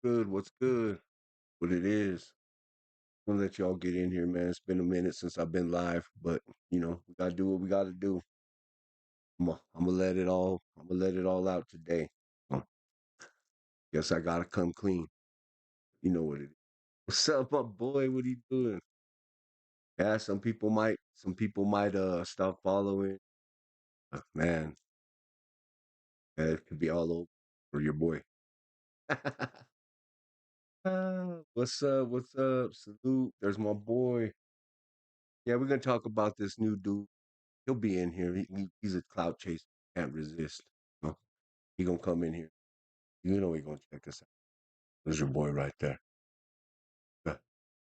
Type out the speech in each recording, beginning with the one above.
good? What's good? What it is? I'm gonna let y'all get in here, man. It's been a minute since I've been live, but we gotta do what we gotta do. I'm gonna let it all. I'm gonna let it all out today. So, guess I gotta come clean. You know what it is. What's up, my boy? What are you doing? Yeah, some people might stop following. Man, it could be all over for your boy. What's up? What's up? Salute. There's my boy. Yeah, we're gonna talk about this new dude. He'll be in here. He's a clout chaser. Can't resist. No, he gonna come in here. You know he gonna check us out. There's your boy right there. Yeah.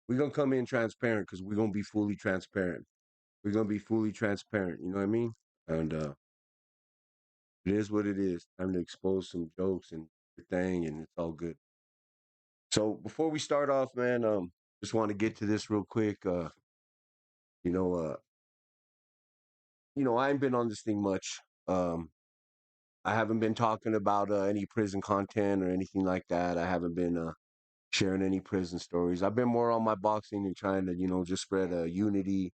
We're gonna come in transparent because we're gonna be fully transparent. We're gonna be fully transparent. You know what I mean? And it is what it is. Time to expose some jokes and everything, and it's all good. So before we start off, man, just want to get to this real quick. You know, uh, I ain't been on this thing much. Um, I haven't been talking about any prison content or anything like that. I haven't been sharing any prison stories. I've been more on my boxing and trying to, just spread unity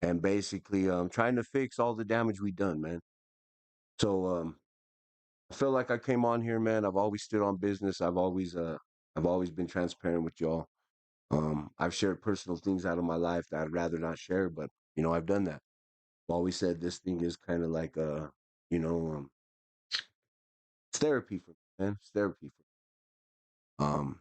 and basically trying to fix all the damage we done, man. So I feel like I came on here, man. I've always stood on business. I've always been transparent with y'all. I've shared personal things out of my life that I'd rather not share, but I've done that. I've always said this thing is kind of like you know, um, it's therapy for me, man. It's therapy for me.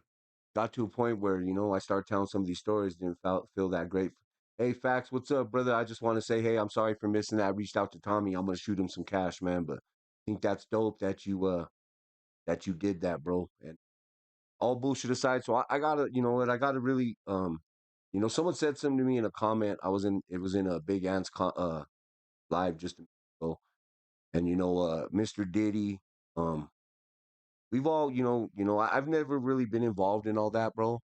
Got to a point where I started telling some of these stories, didn't feel that great. Hey, Fax, what's up, brother? I just want to say, hey, I'm sorry for missing that. I reached out to Tommy. I'm gonna shoot him some cash, man. But I think that's dope that you did that, bro. And all bullshit aside, so I gotta, you know what? I gotta really, someone said something to me in a comment. It was in a Big Ant's live just a minute ago, and Mr. Diddy, um, we've all, I've never really been involved in all that, bro.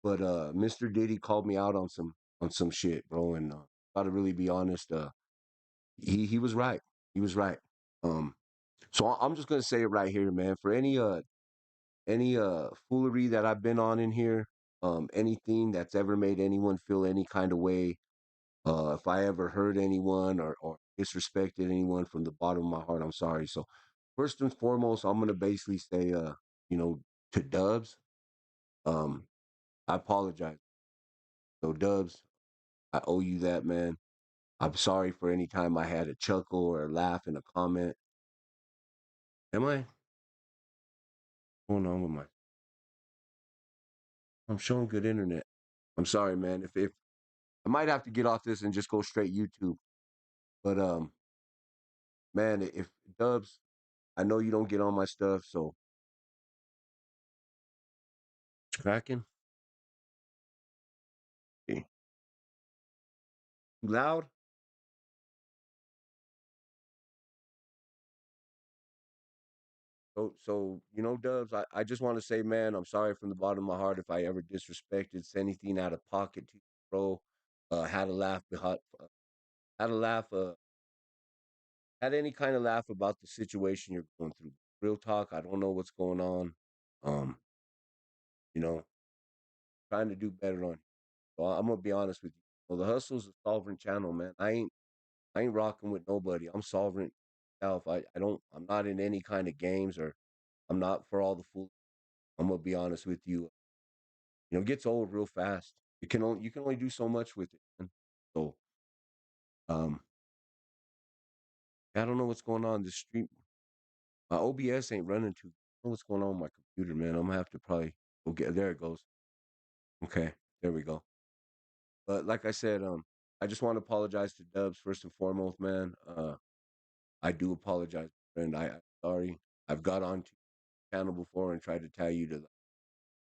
But Mr. Diddy called me out on some shit, bro, and gotta really be honest. He was right. He was right. Um, so I'm just gonna say it right here, man. For any foolery that I've been on in here, anything that's ever made anyone feel any kind of way, if I ever hurt anyone or disrespected anyone from the bottom of my heart, I'm sorry. So first and foremost, I'm gonna basically say, you know, to Dubs, um, I apologize. So Dubs, I owe you that, man. I'm sorry for any time I had a chuckle or a laugh in a comment. Am I going on with my? I'm showing good internet. I'm sorry, man. If I might have to get off this and just go straight YouTube. But man, if Dubs, I know you don't get on my stuff, so it's cracking. Eh, too loud. So Dubs, I just want to say, man, I'm sorry from the bottom of my heart if I ever disrespected, said anything out of pocket to you, bro. Had a laugh behind, had a laugh, had any kind of laugh about the situation you're going through. Real talk, I don't know what's going on. Um, you know, trying to do better on. So I'm gonna be honest with you. Well, the hustle's a sovereign channel, man. I ain't rocking with nobody. I'm sovereign myself. I'm not in any kind of games or I'm not for all the fool. I'm gonna be honest with you. It gets old real fast. You can only do so much with it, man. So um I don't know what's going on. The stream my OBS ain't running too. I don't know what's going on with my computer, man. I'm gonna have to probably go get there it goes. Okay, there we go. But like I said, I just want to apologize to Dubs first and foremost, man. I do apologize, and I'm sorry. I've got on to your channel before and tried to tell you to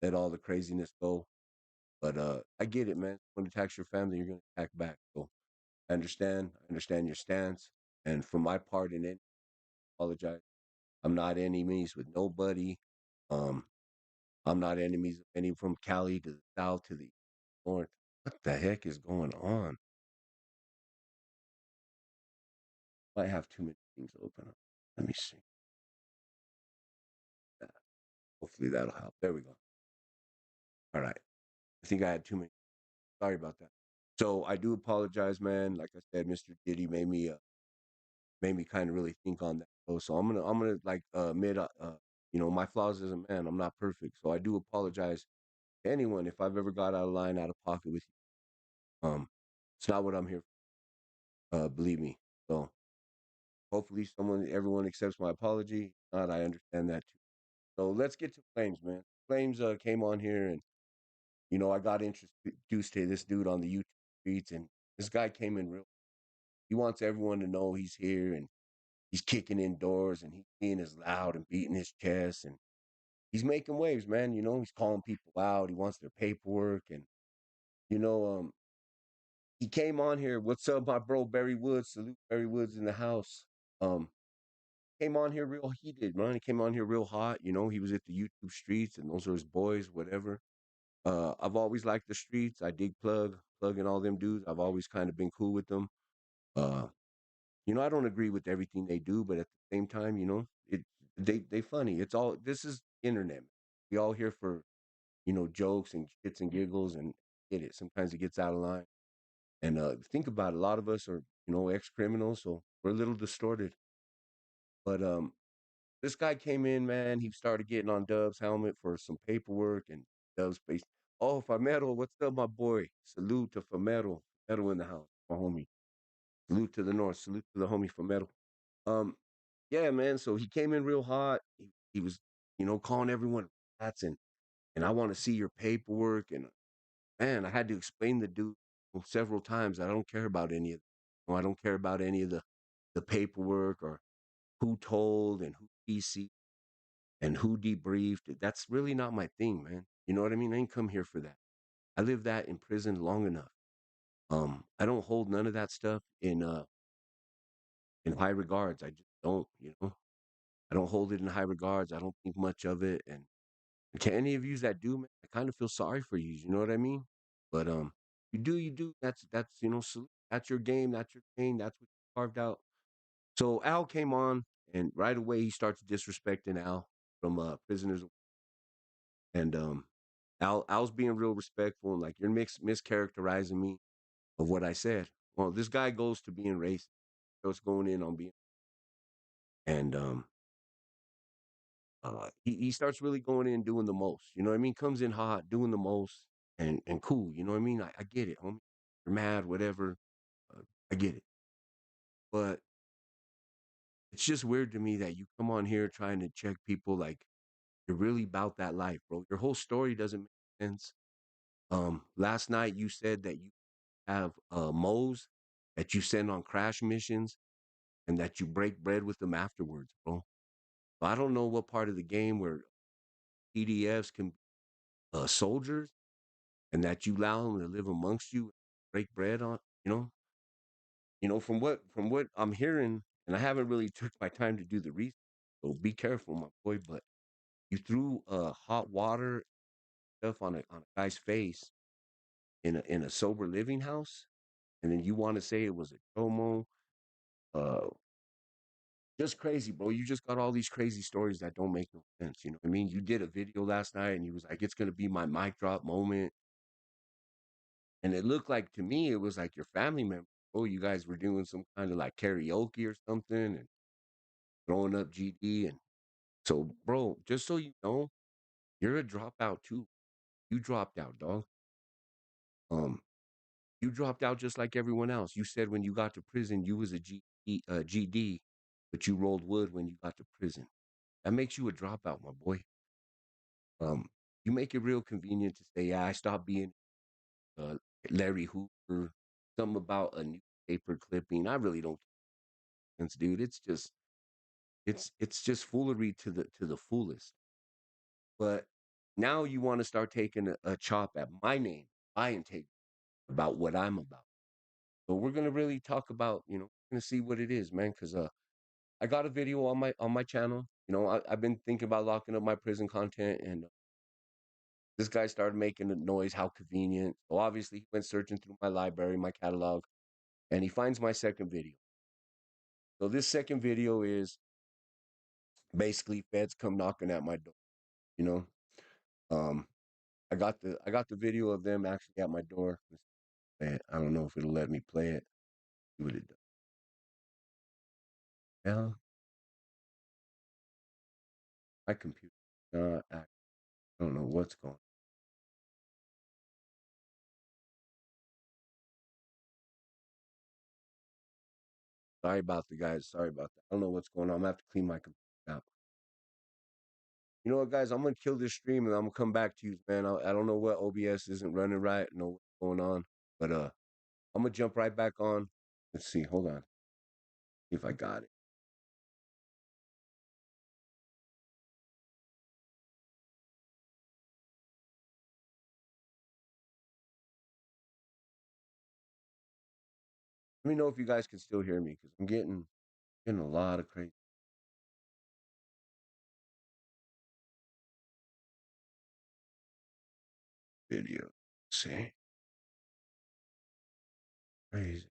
let all the craziness go. But I get it, man. When you attack your family, you're gonna attack back. So I understand. I understand your stance. And for my part in it, I apologize. I'm not enemies with nobody. Um, I'm not enemies of any from Cali to the south to the north. What the heck is going on? I have too many things open up. Let me see. Hopefully that'll help. There we go. All right. I think I had too many. Sorry about that. So I do apologize, man. Like I said, Mr. Diddy made me kind of really think on that. So I'm gonna like admit my flaws as a man. I'm not perfect, so I do apologize to anyone if I've ever got out of line, out of pocket with you. It's not what I'm here for. Believe me. So hopefully everyone accepts my apology. If not, I understand that too. So let's get to Flames, man. Flames came on here, and I got introduced to this dude on the YouTube streets, and this guy came in real. He wants everyone to know he's here, and he's kicking in doors, and he's being as loud and beating his chest, and he's making waves, man. He's calling people out. He wants their paperwork, and you know, um, he came on here. What's up, my bro Barry Woods? Salute Barry Woods in the house. Um, came on here real heated, man. He came on here real hot. He was at the YouTube streets, and those are his boys, whatever. I've always liked the streets. I dig Plug and all them dudes. I've always kind of been cool with them. Uh, I don't agree with everything they do, but at the same time, it they funny. It's all this is internet. We all here for jokes and shits and giggles and get it. Sometimes it gets out of line. And think about it, a lot of us are ex criminals, so we're a little distorted. But this guy came in, man. He started getting on Dub's helmet for some paperwork, and Dub's face. Oh, Famero, what's up, my boy? Salute to Famero. Famero in the house, my homie. Salute to the north. Salute to the homie Famero. Um, yeah, man. So he came in real hot. He was, calling everyone rats, and I want to see your paperwork. And man, I had to explain the dude several times. I don't care about any of, I don't care about any of the paperwork or who told and who PC and who debriefed. That's really not my thing, man. You know what I mean? I ain't come here for that. I lived that in prison long enough. I don't hold none of that stuff in high regards. I just don't. I don't hold it in high regards. I don't think much of it. And to any of yous that do, man, I kind of feel sorry for you. You know what I mean? But you do. That's that's your game. That's your game. That's what you carved out. So Al came on, and right away he starts disrespecting Al from Prisoners, and Al's being real respectful and like you're mischaracterizing me of what I said. Well, this guy goes to being racist. Starts going in on being, and he starts really going in doing the most. You know what I mean? Comes in hot, doing the most, and cool. You know what I mean? I get it, homie. You're mad, whatever. I get it, but it's just weird to me that you come on here trying to check people like you're really about that life, bro. Your whole story doesn't make sense. Last night you said that you have moles that you send on crash missions and that you break bread with them afterwards, bro. I don't know what part of the game where PDFs can soldiers and that you allow them to live amongst you, break bread on, from what I'm hearing, and I haven't really took my time to do the research. So be careful, my boy. But you threw hot water stuff on a guy's face in a sober living house, and then you want to say it was a chomo. Uh, just crazy, bro. You just got all these crazy stories that don't make no sense. You know what I mean? You did a video last night, and you was like, "It's gonna be my mic drop moment," and it looked like to me it was like your family member. Oh, you guys were doing some kind of like karaoke or something and throwing up GD. And so, bro, just so you know, you're a dropout too. You dropped out, dog. Um, you dropped out just like everyone else. You said when you got to prison, you was a GD, but you rolled wood when you got to prison. That makes you a dropout, my boy. Um, you make it real convenient to say, "Yeah, I stopped being uh, Larry Hoover." Something about a newspaper clipping. I really don't care, dude. It's just foolery to the fullest. But now you want to start taking a chop at my name, my integrity about what I'm about. So we're gonna really talk about, we're gonna see what it is, man. Because I got a video on my channel. I've been thinking about locking up my prison content, and this guy started making a noise. How convenient! So obviously, he went searching through my library, my catalog, and he finds my second video. So this second video is basically feds come knocking at my door. you know. Um, I got the video of them actually at my door. I don't know if it'll let me play it. See what it does. Yeah, my computer. I don't know what's going. Sorry about the guys. Sorry about that. I don't know what's going on. I'm gonna have to clean my computer out. You know what, guys? I'm gonna kill this stream and I'm gonna come back to you, man. I don't know what OBS isn't running right. I know what's going on, but I'm gonna jump right back on. Let's see. Hold on. See if I got it. Let me know if you guys can still hear me because I'm getting a lot of crazy video. See, crazy.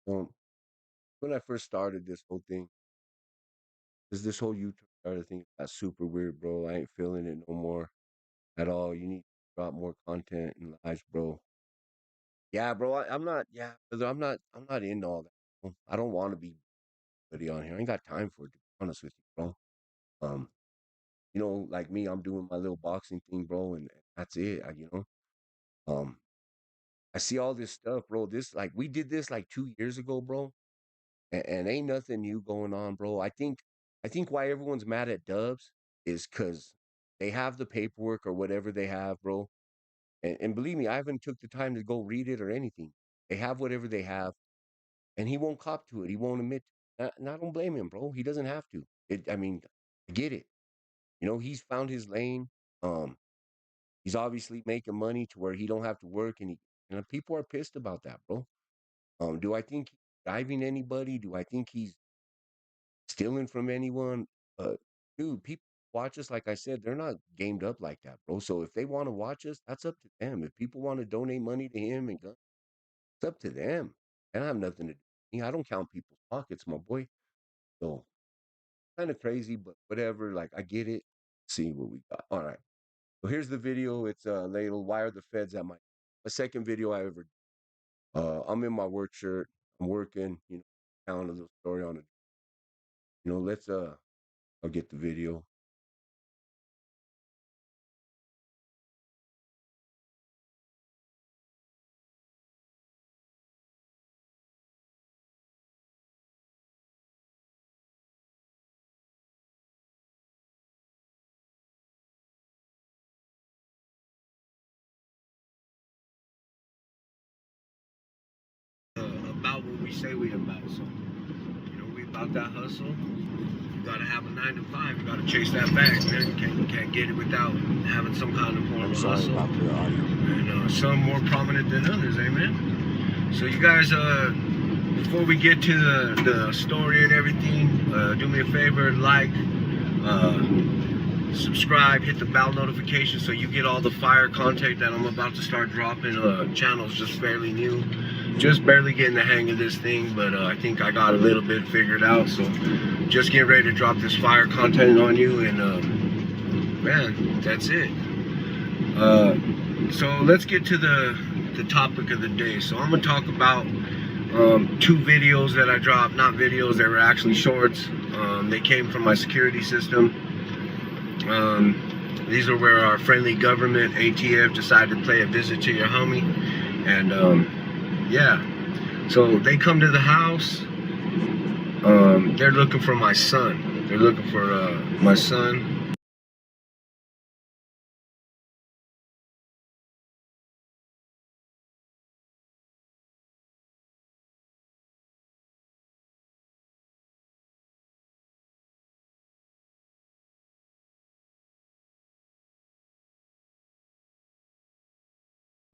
When I first started this whole thing, this whole YouTube started thing got super weird, bro. I ain't feeling it no more at all. You need to drop more content and lives, bro. Yeah, bro. I'm not. Yeah, brother, I'm not into all that. I don't want to be buddy on here. I ain't got time for it. To be honest with you, bro. Um, like me, I'm doing my little boxing thing, bro, and that's it. Um, I see all this stuff, bro. This like we did this like 2 years ago, bro, and ain't nothing new going on, bro. I think why everyone's mad at Dubs is because they have the paperwork or whatever they have, bro. And believe me, I haven't took the time to go read it or anything. They have whatever they have, and he won't cop to it. He won't admit. And I don't blame him, bro. He doesn't have to. I mean, I get it. He's found his lane. Um, he's obviously making money to where he don't have to work, and people are pissed about that, bro. Do I think he's driving anybody? Do I think he's stealing from anyone? Dude, people watch us. Like I said, they're not gamed up like that, bro. So if they want to watch us, that's up to them. If people want to donate money to him and guns, it's up to them. And I have nothing to do. I don't count people's pockets, my boy. So kind of crazy, but whatever. Like I get it. See what we got. All right. So here's the video. It's labeled "Why are the feds at my second video I ever. I'm in my work shirt. I'm working. Telling a little story on it. Let's I'll get the video. About what we say we about. So, we about that hustle. You gotta have a 9 to 5. You gotta chase that bag, man. You can't get it without having some kind of form of hustle. About the audio. And some more prominent than others, amen. So you guys, before we get to the story and everything, do me a favor, like, subscribe, hit the bell notification so you get all the fire content that I'm about to start dropping. Channel's just fairly new, just barely getting the hang of this thing, but I think I got a little bit figured out. So just getting ready to drop this fire content on you, and man, that's it. So let's get to the topic of the day. So I'm gonna talk about two videos that I dropped, not videos, they were actually shorts. They came from my security system. These are where our friendly government, ATF, decided to pay a visit to your homie. And yeah, so they come to the house. They're looking for my son. They're looking for my son.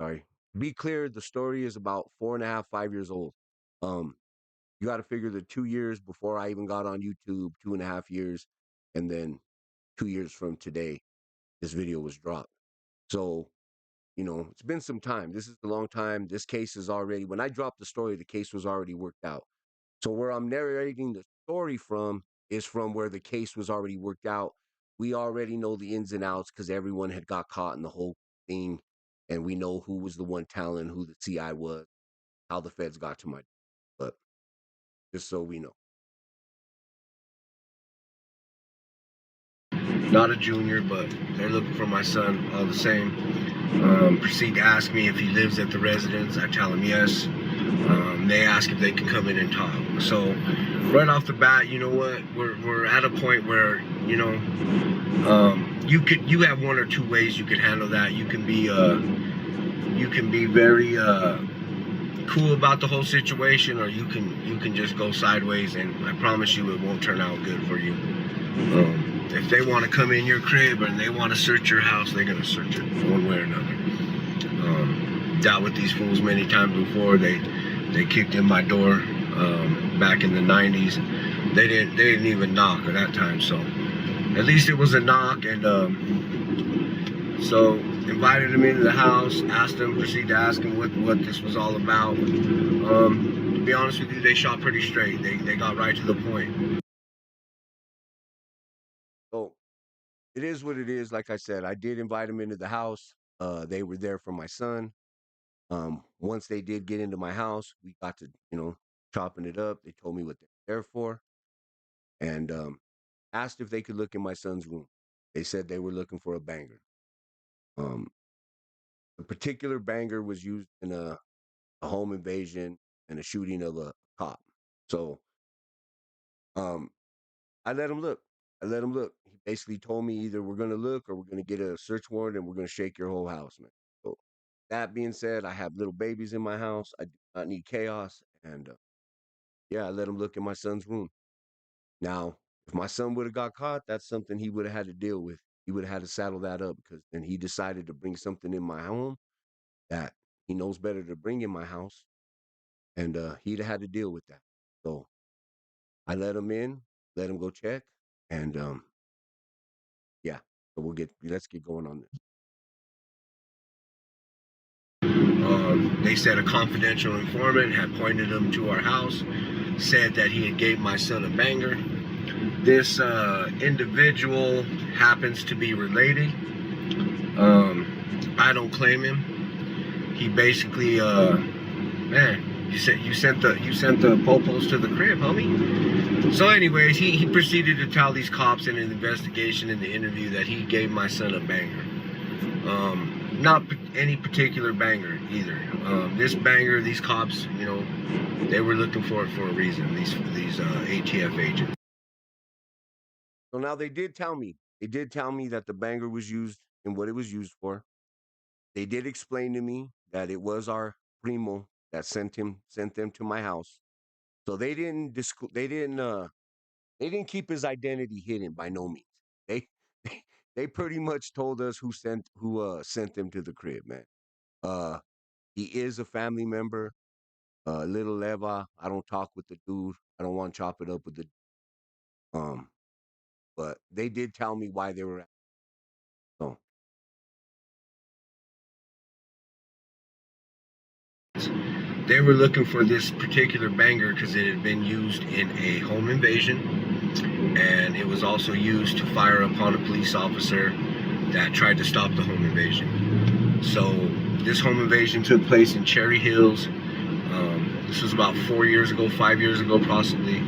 Sorry. Be clear, the story is about 4.5, 5 years old. Um, you got to figure the 2 years before I even got on YouTube, 2.5 years, and then 2 years from today, this video was dropped. So it's been some time. This is a long time. This case is already, when I dropped the story, the case was already worked out. So where I'm narrating the story from is from where the case was already worked out. We already know the ins and outs because everyone had got caught in the whole thing, and we know who was the one telling, who the CI was, how the feds got to my. But just so we know. Not a junior, but they're looking for my son all the same. Proceed to ask me if he lives at the residence. I tell him yes. They ask if they can come in and talk. So right off the bat, you know what? We're at a point where, you have one or two ways you could handle that. You can be very cool about the whole situation, or you can just go sideways, and I promise you it won't turn out good for you. If they want to come in your crib and they want to search your house, they're gonna search it one way or another. Dealt with these fools many times before. They kicked in my door back in the 90s. They didn't even knock at that time, so at least it was a knock. And so invited him into the house, proceeded to ask him what this was all about. To be honest with you, they shot pretty straight. They got right to the point. So it is what it is. Like I said, I did invite him into the house. They were there for my son. Once they did get into my house, we got to, chopping it up. They told me what they're there for, and asked if they could look in my son's room. They said they were looking for a banger. A particular banger was used in a home invasion and a shooting of a cop. So, I let him look. He basically told me either we're gonna look or we're gonna get a search warrant and we're gonna shake your whole house, man. So that being said, I have little babies in my house. I do not need chaos, and yeah, I let him look in my son's room. Now, if my son would have got caught, that's something he would have had to deal with. He would have had to saddle that up because then he decided to bring something in my home that he knows better to bring in my house, and he'd have had to deal with that. So I let him in, let him go check, and yeah. So let's get going on this. They said a confidential informant had pointed him to our house, said that he had gave my son a banger. This individual happens to be related. I don't claim him. He basically, you sent the popos to the crib, homie. So, anyways, he proceeded to tell these cops in an investigation in the interview that he gave my son a banger. Not any particular banger either. This banger, these cops, they were looking for it for a reason. These ATF agents. So now they did tell me that the banger was used and what it was used for. They did explain to me that it was our primo that sent them to my house. So they didn't keep his identity hidden by no means. They they pretty much told us who sent them to the crib, man. He is a family member. Little Leva, I don't talk with the dude. I don't want to chop it up with the but they did tell me why they were at. So they were looking for this particular banger because it had been used in a home invasion, and it was also used to fire upon a police officer that tried to stop the home invasion. So this home invasion took place in Cherry Hills. This was about 5 years ago, possibly.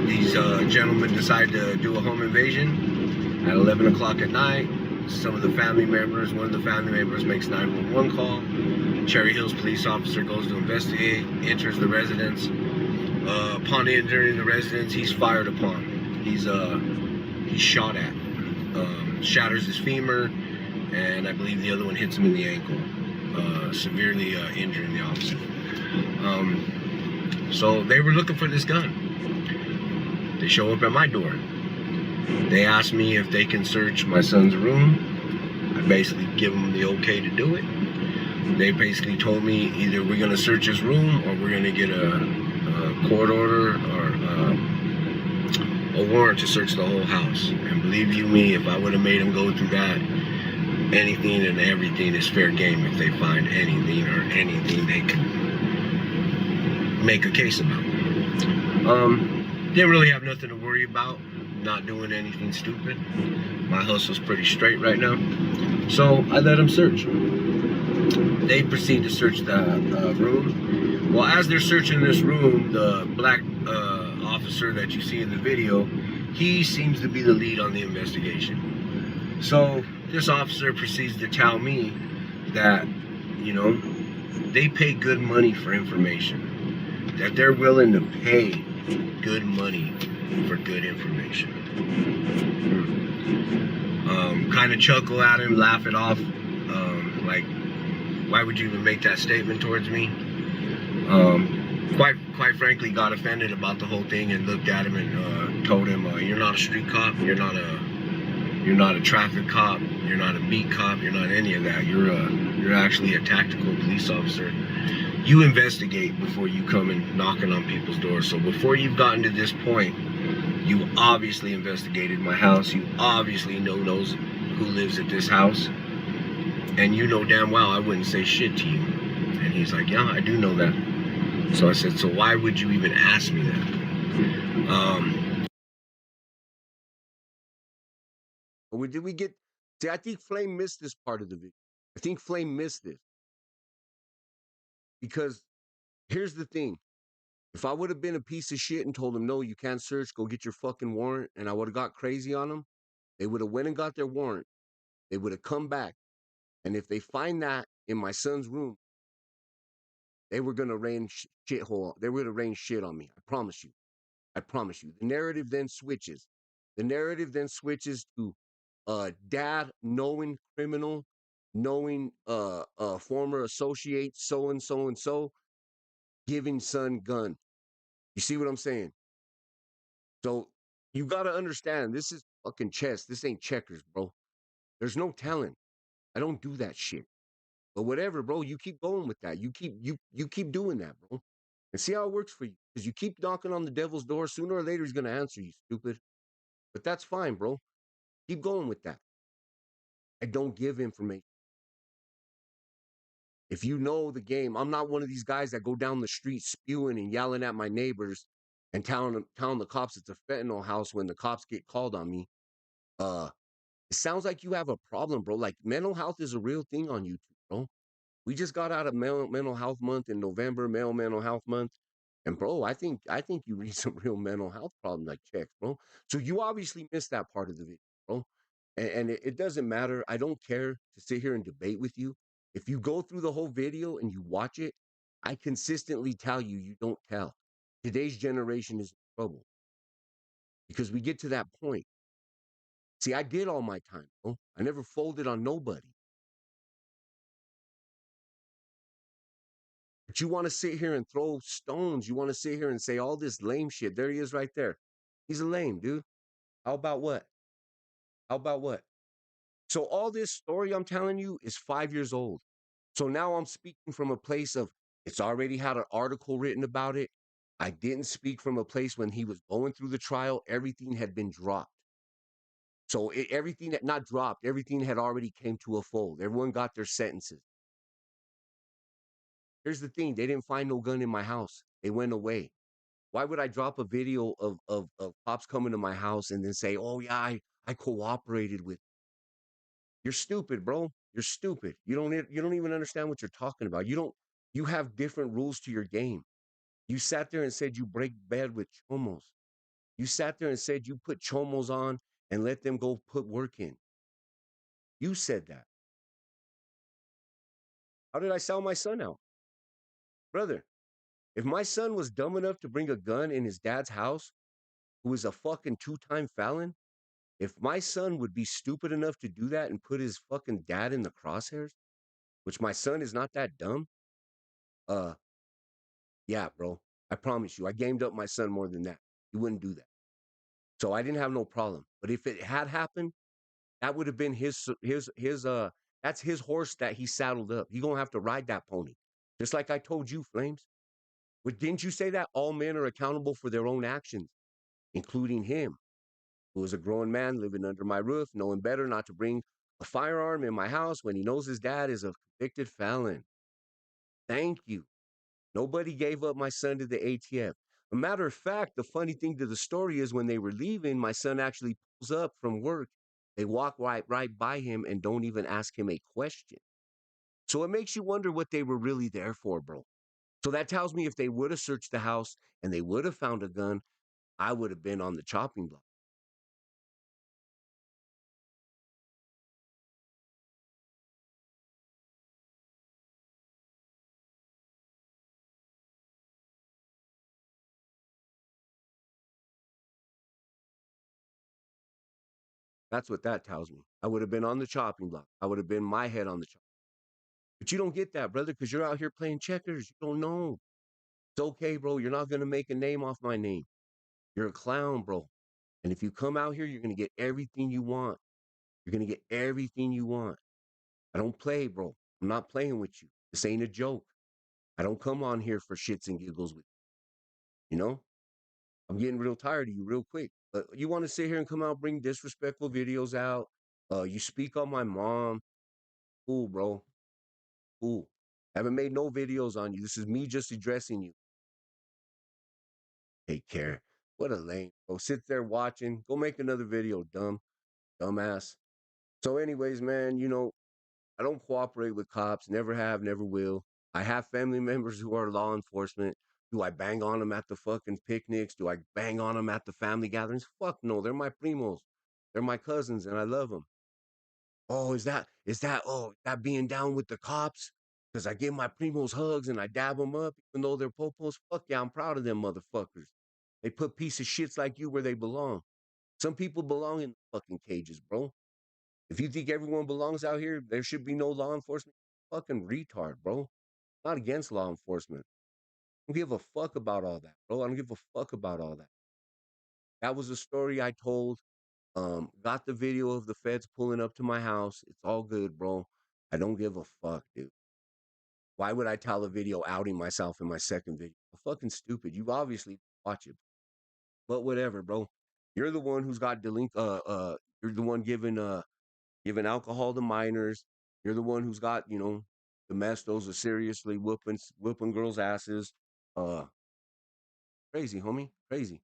These gentlemen decided to do a home invasion at 11 o'clock at night. One of the family members makes 911 call. Cherry Hills police officer goes to investigate, enters the residence. Upon entering the residence, he's fired upon. He's shot at. Shatters his femur, and I believe the other one hits him in the ankle, severely injuring the officer. So they were looking for this gun. They show up at my door. They ask me if they can search my son's room. I basically give them the okay to do it. They basically told me either we're going to search his room or we're going to get a court order or a warrant to search the whole house. And believe you me, if I would have made him go through that, anything and everything is fair game if they find anything they can make a case about. Didn't really have nothing to worry about, not doing anything stupid. My hustle's pretty straight right now. So I let them search. They proceed to search the room. Well, as they're searching this room, the black officer that you see in the video, he seems to be the lead on the investigation. So this officer proceeds to tell me that, you know, they pay good money for information, that they're willing to pay good money for good information. Kind of chuckle at him, laugh it off, like, why would you even make that statement towards me? Quite frankly, got offended about the whole thing and looked at him and told him, "You're not a street cop. You're not a traffic cop. You're not a beat cop. You're not any of that. You're actually a tactical police officer. You investigate before you come and knocking on people's doors. So before you've gotten to this point, you obviously investigated my house. You obviously knows who lives at this house, and you know damn well I wouldn't say shit to you." And he's like, "Yeah, I do know that." So I said, "So why would you even ask me that?" Did we get? See, I think Flame missed this part of the video. I think Flame missed this because here's the thing: if I would have been a piece of shit and told him, "No, you can't search. Go get your fucking warrant," and I would have got crazy on them, they would have went and got their warrant. They would have come back, and if they find that in my son's room, they were gonna rain shithole. They were gonna rain shit on me. I promise you. I promise you. The narrative then switches. The narrative then switches to dad knowing criminal, knowing former associate, so and so, giving son gun. You see what I'm saying? So you gotta understand this is fucking chess. This ain't checkers, bro. There's no talent. I don't do that shit. But whatever, bro, you keep going with that. You keep doing that, bro. And see how it works for you. Because you keep knocking on the devil's door, sooner or later he's gonna answer you, stupid. But that's fine, bro. Keep going with that. I don't give information. If you know the game, I'm not one of these guys that go down the street spewing and yelling at my neighbors and telling the cops it's a fentanyl house when the cops get called on me. It sounds like you have a problem, bro. Like mental health is a real thing on YouTube, bro. We just got out of mental health month in November, male mental health month. And bro, I think you read some real mental health problems like checks, bro. So you obviously missed that part of the video, bro. And it doesn't matter. I don't care to sit here and debate with you. If you go through the whole video and you watch it, I consistently tell you you don't tell. Today's generation is in trouble because we get to that point. See, I did all my time, bro. I never folded on nobody. But you want to sit here and throw stones. You want to sit here and say all this lame shit. There he is right there. He's a lame, dude. How about what? How about what? So all this story I'm telling you is 5 years old. So now I'm speaking from a place of it's already had an article written about it. I didn't speak from a place when he was going through the trial. Everything had been dropped. So everything that not dropped, everything had already came to a fold. Everyone got their sentences. Here's the thing: they didn't find no gun in my house. They went away. Why would I drop a video of cops coming to my house and then say, "Oh yeah, I cooperated with"? You're stupid, bro. You're stupid. You don't even understand what you're talking about. You have different rules to your game. You sat there and said you break bed with chomos. You sat there and said you put chomos on and let them go put work in. You said that. How did I sell my son out? Brother, if my son was dumb enough to bring a gun in his dad's house, who is a fucking two-time felon, if my son would be stupid enough to do that and put his fucking dad in the crosshairs, which my son is not that dumb, uh, yeah, bro, I promise you, I gamed up my son more than that. He wouldn't do that. So I didn't have no problem. But if it had happened, that would have been that's his horse that he saddled up. He gonna have to ride that pony. Just like I told you, Flames. But didn't you say that all men are accountable for their own actions, including him, who is a grown man living under my roof, knowing better not to bring a firearm in my house when he knows his dad is a convicted felon. Thank you. Nobody gave up my son to the ATF. A matter of fact, the funny thing to the story is when they were leaving, my son actually pulls up from work. They walk right by him and don't even ask him a question. So it makes you wonder what they were really there for, bro. So that tells me if they would have searched the house and they would have found a gun, I would have been on the chopping block. That's what that tells me. I would have been on the chopping block. I would have been my head on the chopping. But you don't get that, brother, because you're out here playing checkers. You don't know. It's okay, bro. You're not going to make a name off my name. You're a clown, bro. And if you come out here, you're going to get everything you want. You're going to get everything you want. I don't play, bro. I'm not playing with you. This ain't a joke. I don't come on here for shits and giggles with you, you know? I'm getting real tired of you real quick. But you want to sit here and come out, bring disrespectful videos out. You speak on my mom. Cool, bro. Cool. Haven't made no videos on you. This is me just addressing you. Take care. What a lame, bro. Sit there watching. Go make another video, dumbass. So, anyways, man, I don't cooperate with cops. Never have, never will. I have family members who are law enforcement. Do I bang on them at the fucking picnics? Do I bang on them at the family gatherings? Fuck no. They're my primos. They're my cousins, and I love them. Oh, is that being down with the cops? Because I give my primos hugs and I dab them up, even though they're popos. Fuck yeah, I'm proud of them motherfuckers. They put piece of shits like you where they belong. Some people belong in fucking cages, bro. If you think everyone belongs out here, there should be no law enforcement. Fucking retard, bro. Not against law enforcement. I don't give a fuck about all that, bro. I don't give a fuck about all that. That was a story I told. Got the video of the feds pulling up to my house. It's all good, bro. I don't give a fuck, dude. Why would I tell a video outing myself in my second video? I'm fucking stupid. You obviously watch it. But whatever, bro. You're the one who's got you're the one giving alcohol to minors. You're the one who's got, the mess. Those are seriously whooping girls' asses. Uh, Crazy, homie. Crazy.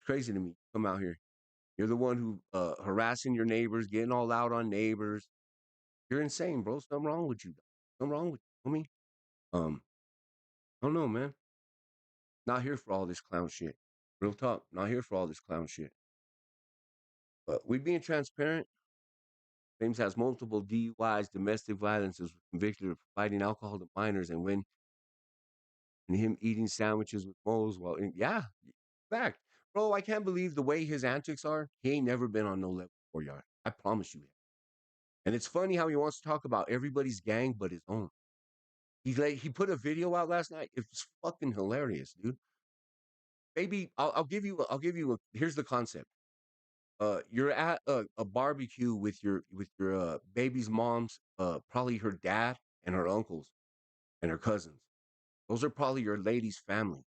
Crazy to me. Come out here. You're the one who harassing your neighbors, getting all out on neighbors. You're insane, bro. Something wrong with you. Something wrong with you, homie. I don't know, man. Not here for all this clown shit. Real talk. Not here for all this clown shit. But we being transparent. James has multiple DUIs, domestic violence, is convicted of providing alcohol to minors, and him eating sandwiches with moles yeah, fact. Bro, I can't believe the way his antics are. He ain't never been on no level 4 yard. I promise you. And it's funny how he wants to talk about everybody's gang but his own. He put a video out last night. It was fucking hilarious, dude. Maybe I'll give you here's the concept. You're at a barbecue with your baby's mom's probably her dad and her uncles and her cousins. Those are probably your lady's family,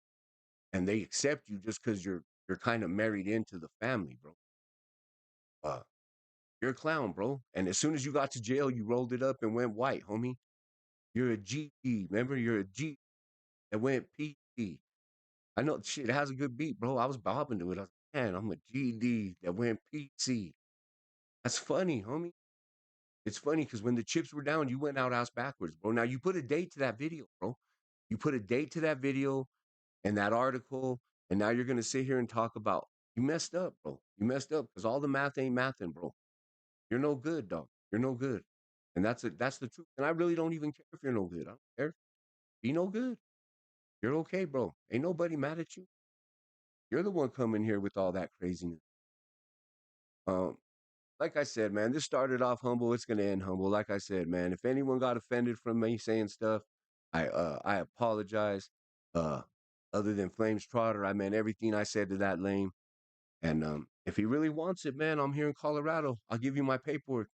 and they accept you just because you're kind of married into the family, bro. Uh, you're a clown, bro. And as soon as you got to jail, you rolled it up and went white, homie. You're a GD. Remember, you're a G that went PT. I know shit. It has a good beat, bro. I was bobbing to it. I was like, man, I'm a GD that went PC. That's funny, homie. It's funny because when the chips were down, you went out ass backwards, bro. Now you put a date to that video, bro. You put a date to that video and that article, and now you're gonna sit here and talk about you messed up, bro. You messed up because all the math ain't mathing, bro. You're no good, dog. You're no good. And that's the truth. And I really don't even care if you're no good. I don't care. Be no good. You're okay, bro. Ain't nobody mad at you. You're the one coming here with all that craziness. Um, like I said, man, this started off humble. It's gonna end humble. Like I said, man, if anyone got offended from me saying stuff, I apologize. Uh, Other than Flames Trotter, I meant everything I said to that lame. And if he really wants it, man, I'm here in Colorado. I'll give you my paperwork.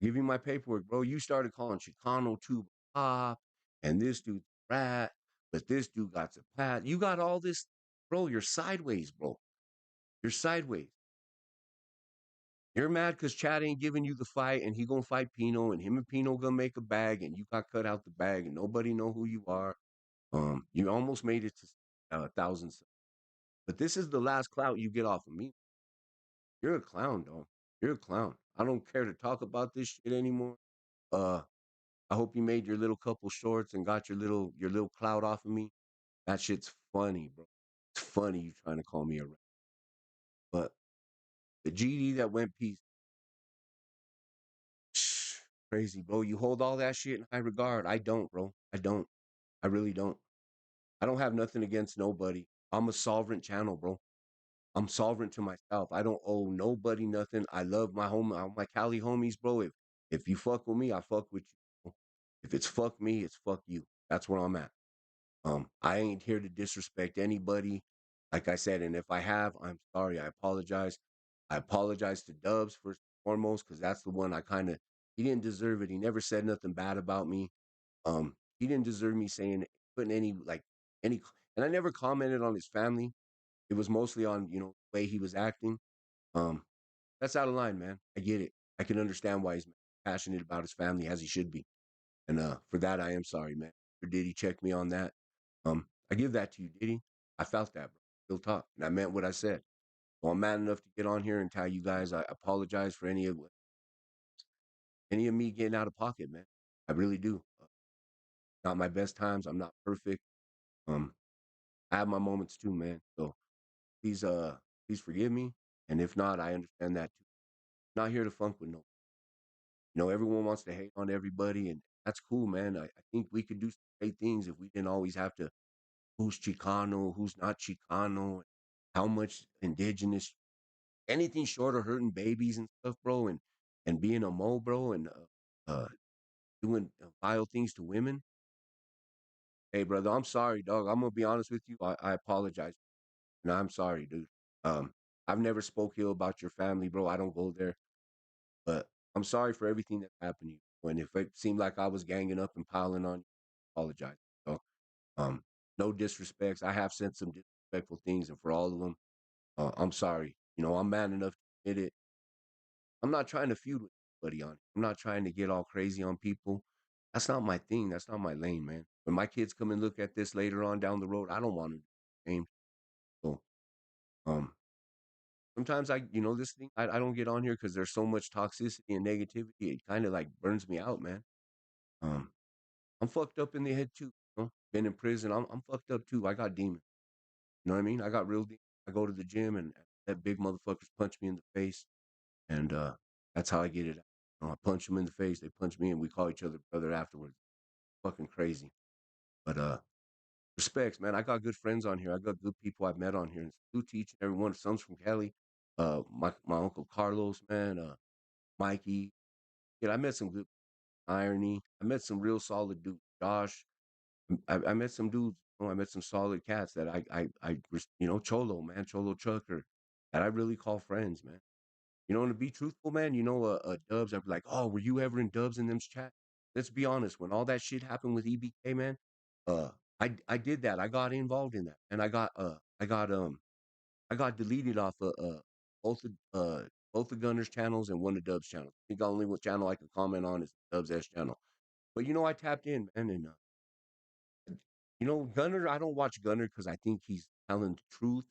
Give you my paperwork, bro. You started calling Chicano tube pop, and this dude's a rat, but this dude got a pat. You got all this, bro. You're sideways, bro. You're sideways. You're mad because Chad ain't giving you the fight, and he gonna fight Pino, and him and Pino gonna make a bag, and you got cut out the bag, and nobody know who you are. You almost made it to 1,000, but this is the last clout you get off of me. You're a clown, dog. You're a clown. I don't care to talk about this shit anymore. Uh, I hope you made your little couple shorts and got your little clout off of me. That shit's funny, bro. It's funny you trying to call me a rat. But the GD that went peace, crazy, bro. You hold all that shit in high regard. I don't, bro. I don't. I really don't. I don't have nothing against nobody. I'm a sovereign channel, bro. I'm sovereign to myself. I don't owe nobody nothing. I love my home, my Cali homies, bro. If you fuck with me, I fuck with you. Bro. If it's fuck me, it's fuck you. That's where I'm at. I ain't here to disrespect anybody. Like I said, and if I have, I'm sorry. I apologize. I apologize to Dubs first and foremost, because that's the one I kind of he didn't deserve it. He never said nothing bad about me. He didn't deserve me saying putting any, and I never commented on his family. It was mostly on the way he was acting. Um, that's out of line, man. I get it. I can understand why he's passionate about his family as he should be. And for that, I am sorry, man. Or did he check me on that? I give that to you, did he? I felt that, bro. Real talk, and I meant what I said. So I'm mad enough to get on here and tell you guys I apologize for any of me getting out of pocket, man. I really do. Not my best times. I'm not perfect. Um, I have my moments too, man. So please, please forgive me. And if not, I understand that too. Not here to funk with no. Everyone wants to hate on everybody, and that's cool, man. I think we could do some great things if we didn't always have to who's Chicano, who's not Chicano, how much indigenous, anything short of hurting babies and stuff, bro, and being a mo, bro, and doing vile things to women. Hey, brother, I'm sorry, dog. I'm gonna be honest with you. I apologize. No, I'm sorry, dude. Um, I've never spoke ill about your family, bro. I don't go there, but I'm sorry for everything that happened to you. And if it seemed like I was ganging up and piling on you, I apologize. So, um, no disrespects. I have said some disrespectful things, and for all of them, I'm sorry. I'm man enough to admit it. I'm not trying to feud with anybody on it. I'm not trying to get all crazy on people. That's not my thing. That's not my lane, man. When my kids come and look at this later on down the road, I don't want to do the same. So, um, sometimes this thing, I don't get on here because there's so much toxicity and negativity. It kind of like burns me out, man. Um, I'm fucked up in the head too. Been in prison. I'm fucked up too. I got demons. You know what I mean? I got real demons. I go to the gym and that big motherfuckers punch me in the face, and that's how I get it out. I punch them in the face. They punch me, and we call each other brother afterwards. Fucking crazy. But respects, man. I got good friends on here. I got good people I've met on here. And salute to each and every one. Some's from Cali. My uncle Carlos, man. Mikey. Yeah, I met some good irony. I met some real solid dudes. Josh. I met some dudes. I met some solid cats that Cholo, man, Cholo Chucker, that I really call friends, man. And to be truthful, man, Dubs, I'd be like, oh, were you ever in Dubs in them's chat? Let's be honest. When all that shit happened with EBK, man, uh, I did that. I got involved in that, and I got deleted off of both the both the Gunners channels and one of Dubs channels. I think the only one channel I could comment on is Dubs S channel. But I tapped in, man, and Gunner. I don't watch Gunner because I think he's telling the truth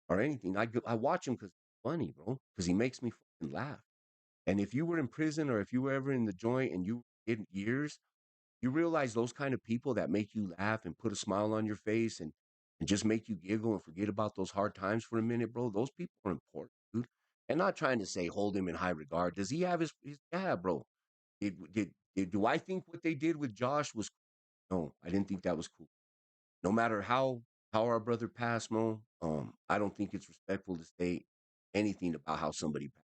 or anything. I watch him because he's funny, bro. Because he makes me fucking laugh. And if you were in prison or if you were ever in the joint and you did years, you realize those kind of people that make you laugh and put a smile on your face and just make you giggle and forget about those hard times for a minute, bro. Those people are important, dude. And not trying to say hold him in high regard. Does he have his yeah, bro? Do I think what they did with Josh was cool? No, I didn't think that was cool. No matter how our brother passed, Mo, I don't think it's respectful to say anything about how somebody passed.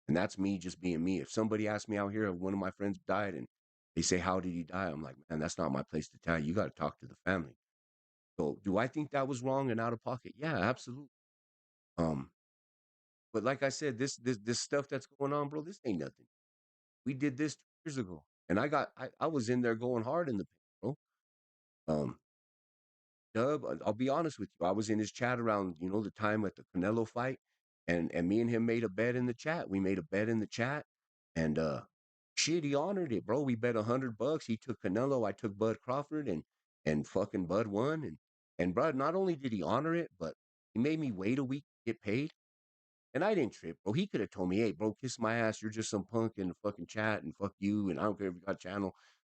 And that's me just being me. If somebody asks me out here if one of my friends died and they say, how did he die? I'm like, man, that's not my place to tell you. You got to talk to the family. So do I think that was wrong and out of pocket? Yeah, absolutely. Um, but like I said, this stuff that's going on, bro, this ain't nothing. We did this 2 years ago. And I was in there going hard in the paint, bro. Dub, I'll be honest with you. I was in his chat around, the time at the Canelo fight. and me and him made a bet in the chat. We made a bet in the chat, and shit, he honored it, bro. We bet $100. He took Canelo, I took Bud Crawford, and fucking Bud won. And bro, not only did he honor it, but he made me wait a week to get paid. And I didn't trip, bro. He could have told me, hey, bro, kiss my ass. You're just some punk in the fucking chat, and fuck you. And I don't care if you got a channel.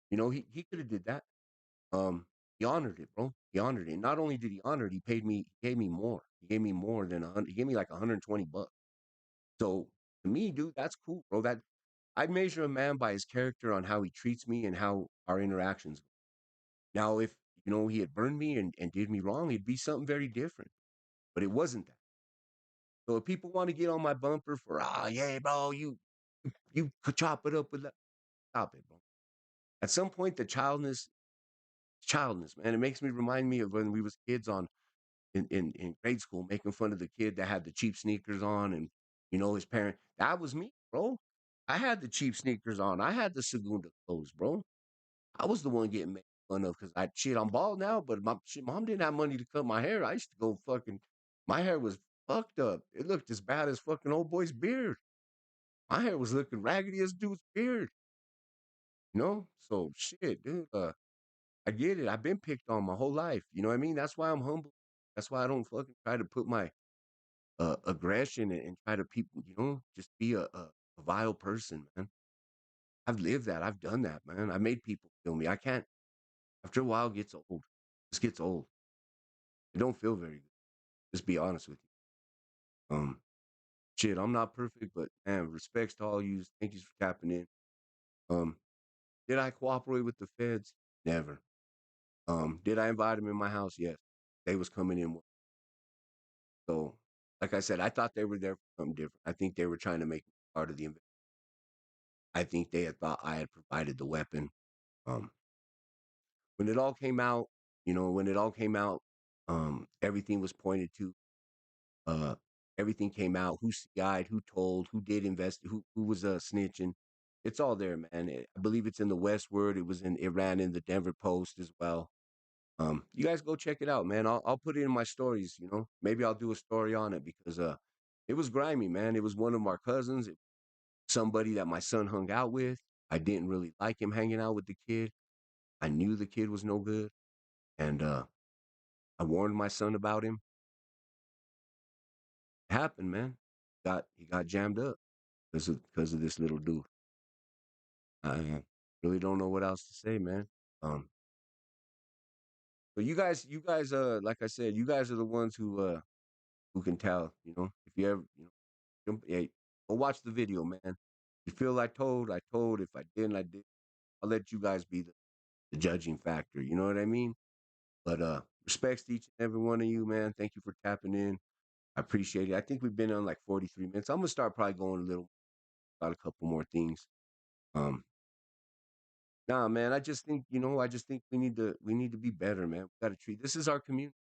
You know, he could have did that. Um, he honored it, bro. He honored it. And not only did he honor it, he gave me more. He gave me more than 100. He gave me like $120. So to me, dude, that's cool, bro. That I measure a man by his character on how he treats me and how our interactions go. Now, if he had burned me and did me wrong, it'd be something very different. But it wasn't that. So if people want to get on my bumper for yeah, bro, you could chop it up with that, stop it, bro. At some point, the childness, man. It makes me remind me of when we was kids on in grade school, making fun of the kid that had the cheap sneakers on, and his parent. That was me, bro. I had the cheap sneakers on. I had the Segunda clothes, bro. I was the one getting made fun of because I'm bald now, but my mom didn't have money to cut my hair. I used to go fucking. My hair was fucked up. It looked as bad as fucking old boy's beard. My hair was looking raggedy as dude's beard. So shit, dude. I get it. I've been picked on my whole life. You know what I mean? That's why I'm humble. That's why I don't fucking try to put my aggression and try to people, just be a vile person, man. I've lived that. I've done that, man. I made people feel me. I can't. After a while, it gets old. This gets old. It don't feel very good. Just be honest with you. Shit, I'm not perfect, but man, respects to all you. Thank you for tapping in. Um, did I cooperate with the feds? Never. Did I invite them in my house? Yes. They was coming in. So, like I said, I thought they were there for something different. I think they were trying to make me part of the investigation. I think they had thought I had provided the weapon. Um, when it all came out, when it all came out, everything was pointed to. Uh, everything came out. Who CI'd, who told, who did invest, who was snitching. It's all there, man. I believe it's in the Westword. It ran in the Denver Post as well. You guys go check it out, man. I'll put it in my stories. Maybe I'll do a story on it because it was grimy, man. It was one of our cousins, somebody that my son hung out with. I didn't really like him hanging out with the kid. I knew the kid was no good, and I warned my son about him. It happened, man. He got jammed up because of this little dude. I really don't know what else to say, man. Um, but you guys, like I said, you guys are the ones who can tell. If you ever, hey, go watch the video, man. You feel I told, I told. If I didn't, I did. I'll let you guys be the judging factor. You know what I mean? But respects to each and every one of you, man. Thank you for tapping in. I appreciate it. I think we've been on like 43 minutes. I'm gonna start probably going a little about a couple more things. Um, nah, man. I just think we need to be better, man. We gotta treat this is our community.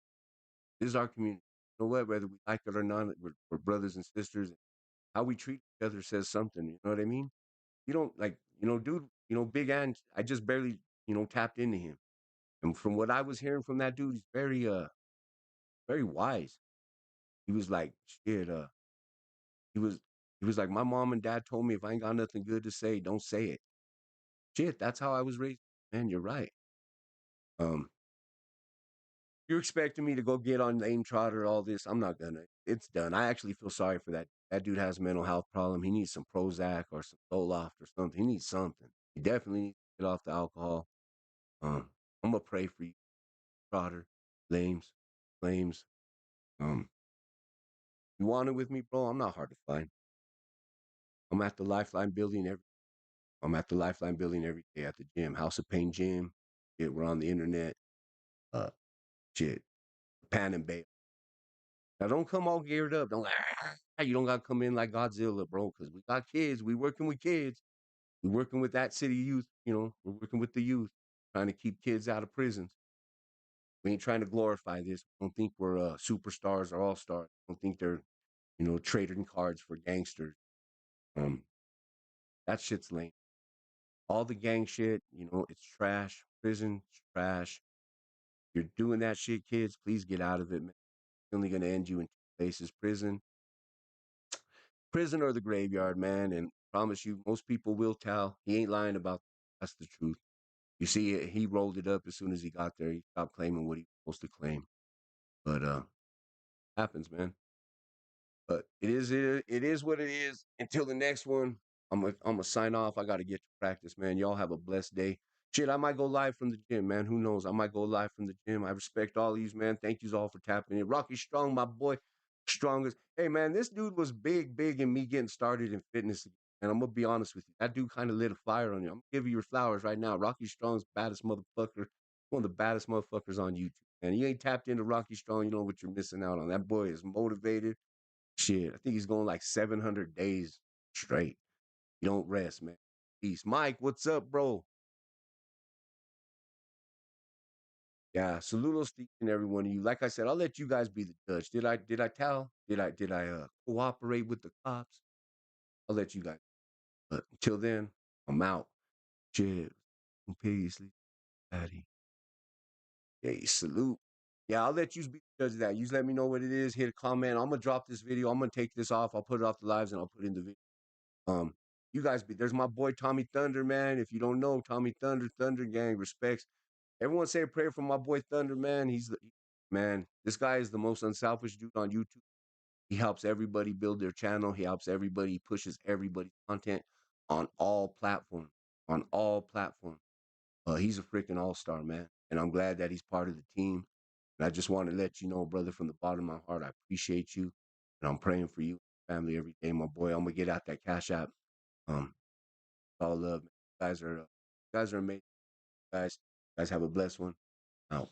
This is our community. You know what? Whether we like it or not, we're brothers and sisters. How we treat each other says something. You know what I mean? You don't like, dude, Big Ant, I just barely, tapped into him. And from what I was hearing from that dude, he's very wise. He was like, shit, he was he was like, my mom and dad told me if I ain't got nothing good to say, don't say it. Shit, that's how I was raised. Man, you're right. Um, you're expecting me to go get on Lane Trotter, all this. I'm not gonna. It's done. I actually feel sorry for that. That dude has a mental health problem. He needs some Prozac or some Zoloft or something. He needs something. He definitely needs to get off the alcohol. I'm gonna pray for you, Trotter, Flames. Um, you want it with me, bro? I'm not hard to find. I'm at the Lifeline building every. I'm at the Lifeline building every day at the gym, House of Pain gym. Shit, we're on the internet. Uh, shit, Pan and Bay. Now don't come all geared up. Don't you don't gotta come in like Godzilla, bro. Because we got kids. We working with kids. We working with that city youth. We're working with the youth, trying to keep kids out of prisons. We ain't trying to glorify this. We don't think we're superstars or all stars. Don't think they're trading cards for gangsters. Um, that shit's lame. All the gang shit, it's trash. Prison, it's trash. If you're doing that shit, kids, please get out of it, man. It's only gonna end you in two places: prison prison or the graveyard, man. And promise you, most people will tell. He ain't lying about that. That's the truth. You see, he rolled it up as soon as he got there. He stopped claiming what he was supposed to claim. But happens, man. But it is what it is. Until the next one, I'm gonna sign off. I gotta get to practice, man. Y'all have a blessed day. Shit, I might go live from the gym, man. Who knows? I might go live from the gym. I respect all these, man. Thank yous all for tapping in. Rocky Strong, my boy, strongest. Hey, man, this dude was big in me getting started in fitness. And I'm gonna be honest with you. That dude kind of lit a fire on you. I'm gonna give you your flowers right now. Rocky Strong's baddest motherfucker, one of the baddest motherfuckers on YouTube. And you ain't tapped into Rocky Strong, you know what you're missing out on. That boy is motivated. Shit, I think he's going like 700 days straight. You don't rest, man. Peace. Mike, what's up, bro? Yeah, saludos to each and every one of you. Like I said, I'll let you guys be the judge. Did I cooperate with the cops? I'll let you guys. But until then, I'm out. Cheers. Peace. Patty. Hey, salute. Yeah, I'll let you be the judge of that. You just let me know what it is. Hit a comment. I'm gonna drop this video. I'm gonna take this off. I'll put it off the lives and I'll put it in the video. Um, you guys be there's my boy Tommy Thunder, man. If you don't know Tommy Thunder, Thunder Gang, respects. Everyone say a prayer for my boy Thunder, man. He's the man. This guy is the most unselfish dude on YouTube. He helps everybody build their channel. He helps everybody, he pushes everybody's content on all platforms. On all platforms. He's a freaking all-star, man. And I'm glad that he's part of the team. And I just want to let you know, brother, from the bottom of my heart, I appreciate you. And I'm praying for you, family, every day, my boy. I'm gonna get out that cash app. Um, all love. Man. You guys are amazing. Guys have a blessed one. Out.